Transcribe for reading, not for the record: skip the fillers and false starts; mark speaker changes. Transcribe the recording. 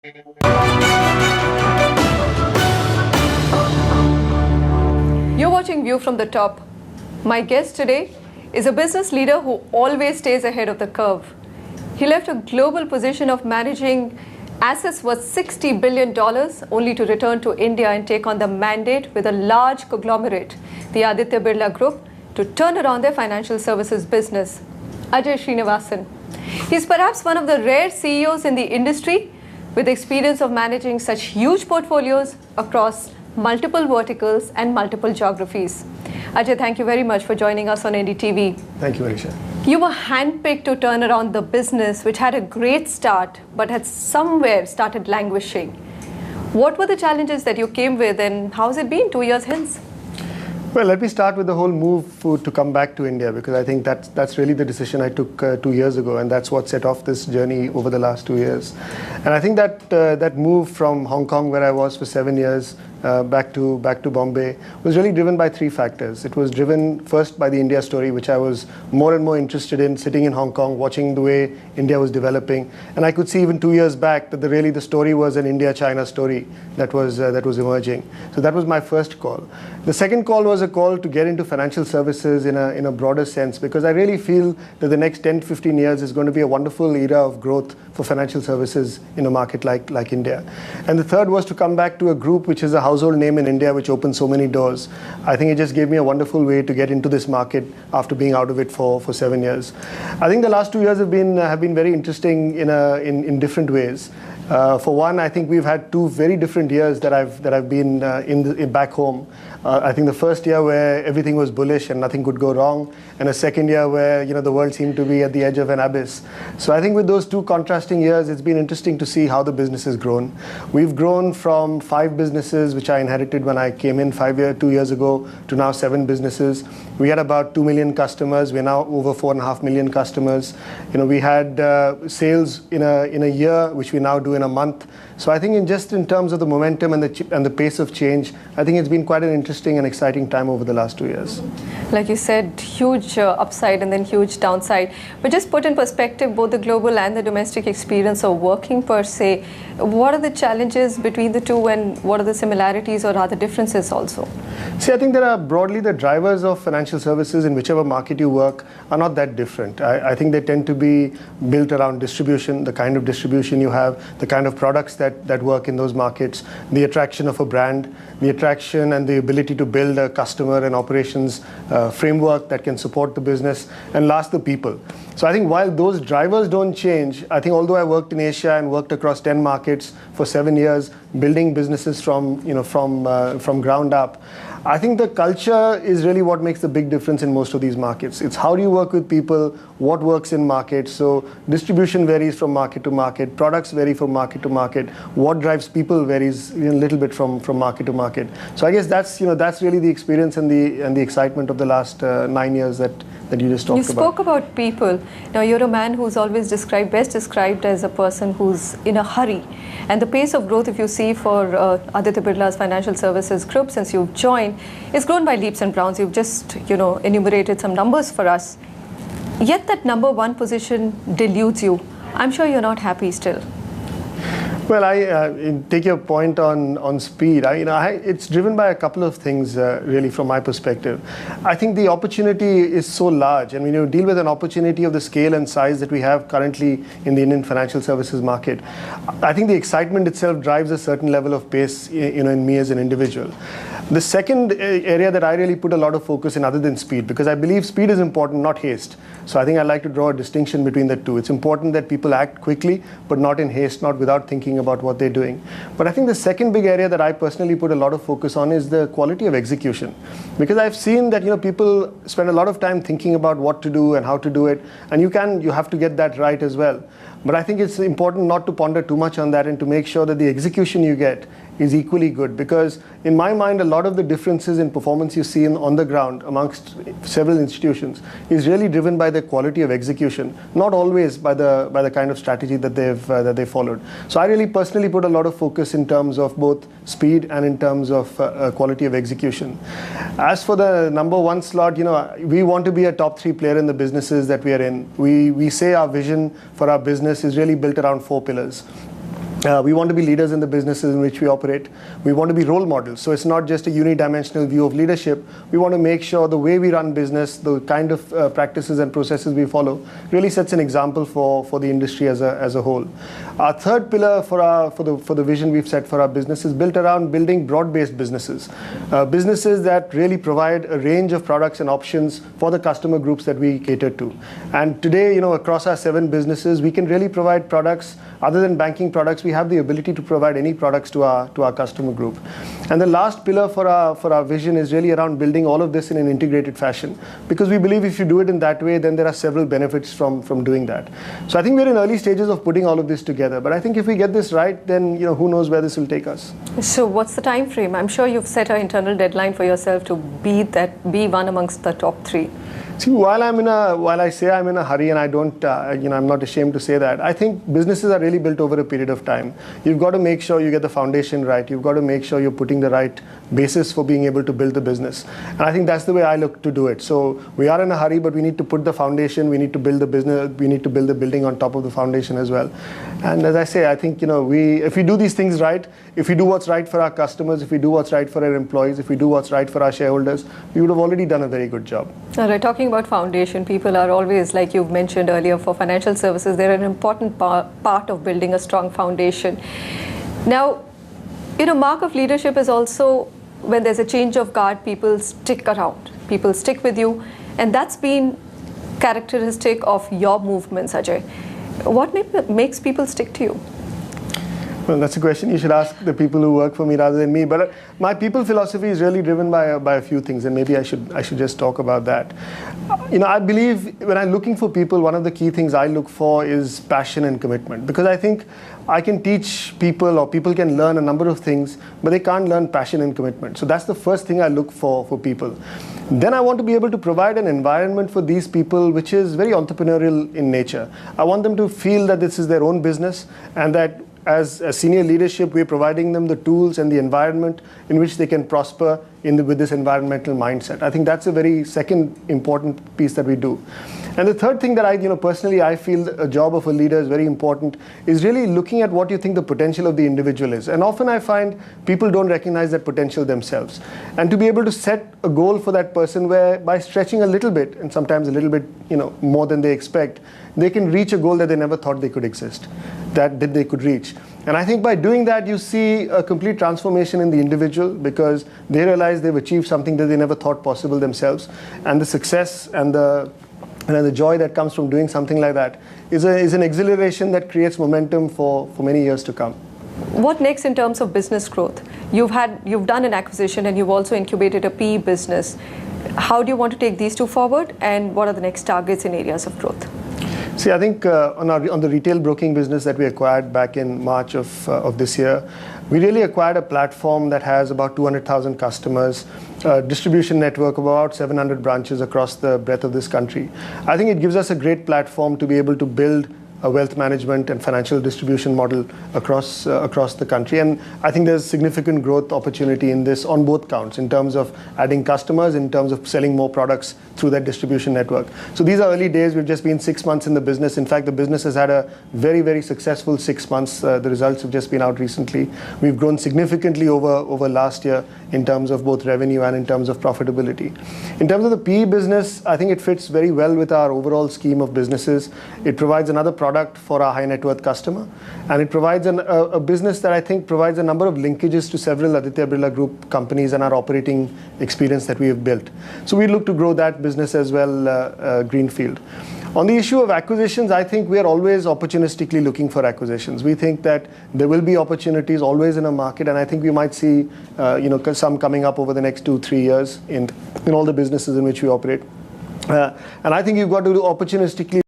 Speaker 1: You're watching View from the Top. My guest today is a business leader who always stays ahead of the curve. He left a global position of managing assets worth $60 billion only to return to India and take on the mandate with a large conglomerate, the Aditya Birla Group, to turn around their financial services business. Ajay Srinivasan. He's perhaps one of the rare CEOs in the industry with experience of managing such huge portfolios across multiple verticals and multiple geographies. Ajay, thank you very much for joining us on NDTV.
Speaker 2: Thank you, Marisha.
Speaker 1: You were handpicked to turn around the business, which had a great start, but had somewhere started languishing. What were the challenges that you came with, and how's it been 2 years hence?
Speaker 2: Well, let me start with the whole move to come back to India, because I think that's really the decision I took 2 years ago, and that's what set off this journey over the last 2 years. And I think that move from Hong Kong, where I was for 7 years, back to Bombay, was really driven by three factors. It was driven first by the India story, which I was more and more interested in, sitting in Hong Kong, watching the way India was developing. And I could see even 2 years back that the story was an India-China story that was emerging. So that was my first call. The second call was a call to get into financial services in a broader sense, because I really feel that the next 10 to 15 years is going to be a wonderful era of growth for financial services in a market like India. And the third was to come back to a group which is a household name in India, which opens so many doors. I think it just gave me a wonderful way to get into this market after being out of it for 7 years. I think the last 2 years have been very interesting in different ways. For one, I think we've had 2 very different years that I've been back home. I think the first year where everything was bullish and nothing could go wrong, and a second year where the world seemed to be at the edge of an abyss. So I think with those 2 contrasting years, it's been interesting to see how the business has grown. We've grown from 5 businesses, which I inherited when I came in 2 years ago, to now 7 businesses. We had about 2 million customers. We're now over 4.5 million customers. We had sales in a year, which we now do in a month. So I think in terms of the momentum and the pace of change, I think it's been quite an interesting and exciting time over the last 2 years.
Speaker 1: Like you said, huge upside and then huge downside. But just put in perspective both the global and the domestic experience of working per se. What are the challenges between the two, and what are the similarities or other differences also?
Speaker 2: See, I think there are broadly the drivers of financial services in whichever market you work are not that different. I think they tend to be built around distribution, the kind of distribution you have, the kind of products that work in those markets, the attraction of a brand, the attraction and the ability to build a customer and operations framework that can support the business, and last, the people. So I think while those drivers don't change, I think although I worked in Asia and worked across 10 markets for 7 years, building businesses from ground up, I think the culture is really what makes the big difference in most of these markets. It's how do you work with people, what works in markets. So distribution varies from market to market, products vary from market to market, what drives people varies a little bit from market to market. So I guess that's really the experience and the excitement of the last 9 years that you just talked about.
Speaker 1: You spoke about people. Now you're a man who's always best described as a person who's in a hurry. And the pace of growth, if you see for Aditya Birla's financial services group since you've joined, is grown by leaps and bounds. You've just enumerated some numbers for us. Yet that number 1 position deludes you. I'm sure you're not happy still.
Speaker 2: Well, I take your point on speed. It's driven by a couple of things, really, from my perspective. I think the opportunity is so large, and when you deal with an opportunity of the scale and size that we have currently in the Indian financial services market, I think the excitement itself drives a certain level of pace, in me as an individual. The second area that I really put a lot of focus in, other than speed, because I believe speed is important, not haste. So I think I like to draw a distinction between the two. It's important that people act quickly, but not in haste, not without thinking about what they're doing. But I think the second big area that I personally put a lot of focus on is the quality of execution. Because I've seen that people spend a lot of time thinking about what to do and how to do it, and you have to get that right as well. But I think it's important not to ponder too much on that and to make sure that the execution you get is equally good, because in my mind a lot of the differences in performance you see on the ground amongst several institutions is really driven by the quality of execution, not always by the kind of strategy that they've followed. So I really personally put a lot of focus in terms of both speed and in terms of quality of execution. As for the number 1 slot, we want to be a top 3 player in the businesses that we are in. We say our vision for our business is really built around 4 pillars. We want to be leaders in the businesses in which we operate. We want to be role models. So it's not just a unidimensional view of leadership. We want to make sure the way we run business, the kind of practices and processes we follow, really sets an example for the industry as a whole. Our third pillar for the vision we've set for our business is built around building broad-based businesses. Businesses that really provide a range of products and options for the customer groups that we cater to. And today, across our 7 businesses, we can really provide products other than banking products. We have the ability to provide any products to our customer group. And the last pillar for our vision is really around building all of this in an integrated fashion, because we believe if you do it in that way, then there are several benefits from doing that. So I think we're in early stages of putting all of this together, but I think if we get this right, then who knows where this will take us.
Speaker 1: So what's the time frame? I'm sure you've set an internal deadline for yourself to be one amongst the top 3.
Speaker 2: See, while I say I'm in a hurry, and I don't, I'm not ashamed to say that, I think businesses are really built over a period of time. You've got to make sure you get the foundation right. You've got to make sure you're putting the right basis for being able to build the business. And I think that's the way I look to do it. So we are in a hurry, but we need to put the foundation. We need to build the business. We need to build the building on top of the foundation as well. And as I say, I think if we do these things right, if we do what's right for our customers, if we do what's right for our employees, if we do what's right for our shareholders, we would have already done a very good job.
Speaker 1: All right, talking about foundation, people are always, like you've mentioned earlier, for financial services, they're an important part of building a strong foundation. Now, mark of leadership is also when there's a change of guard, people stick around, people stick with you, and that's been characteristic of your movements, Ajay. What makes people stick to you?
Speaker 2: Well, that's a question you should ask the people who work for me rather than me. But my people philosophy is really driven by a few things, and maybe I should just talk about that. I believe when I'm looking for people, one of the key things I look for is passion and commitment, because I think I can teach people, or people can learn a number of things, but they can't learn passion and commitment. So that's the first thing I look for people. Then I want to be able to provide an environment for these people which is very entrepreneurial in nature. I want them to feel that this is their own business, and that as senior leadership, we're providing them the tools and the environment in which they can prosper with this environmental mindset. I think that's a very second important piece that we do. And the third thing that personally I feel a job of a leader is very important is really looking at what you think the potential of the individual is. And often I find people don't recognize that potential themselves. And to be able to set a goal for that person where by stretching a little bit, and sometimes a little bit more than they expect, they can reach a goal that they never thought they could exist, that they could reach. And I think by doing that, you see a complete transformation in the individual, because they realize they've achieved something that they never thought possible themselves. And the success and the joy that comes from doing something like that is an exhilaration that creates momentum for many years to come.
Speaker 1: What next in terms of business growth? You've done an acquisition, and you've also incubated a PE business. How do you want to take these two forward, and what are the next targets in areas of growth?
Speaker 2: See, I think on the retail broking business that we acquired back in March of this year, we really acquired a platform that has about 200,000 customers, a distribution network of about 700 branches across the breadth of this country. I think it gives us a great platform to be able to build a wealth management and financial distribution model across the country. And I think there's significant growth opportunity in this on both counts, in terms of adding customers, in terms of selling more products through that distribution network. So these are early days. We've just been 6 months in the business. In fact, the business has had a very, very successful 6 months. The results have just been out recently. We've grown significantly over last year in terms of both revenue and in terms of profitability. In terms of the PE business, I think it fits very well with our overall scheme of businesses. It provides another product for our high net worth customer, and it provides a business that I think provides a number of linkages to several Aditya Birla Group companies and our operating experience that we have built. So we look to grow that business as well, greenfield. On the issue of acquisitions, I think we are always opportunistically looking for acquisitions. We think that there will be opportunities always in a market, and I think we might see some coming up over the next 2-3 years in all the businesses in which we operate. And I think you've got to opportunistically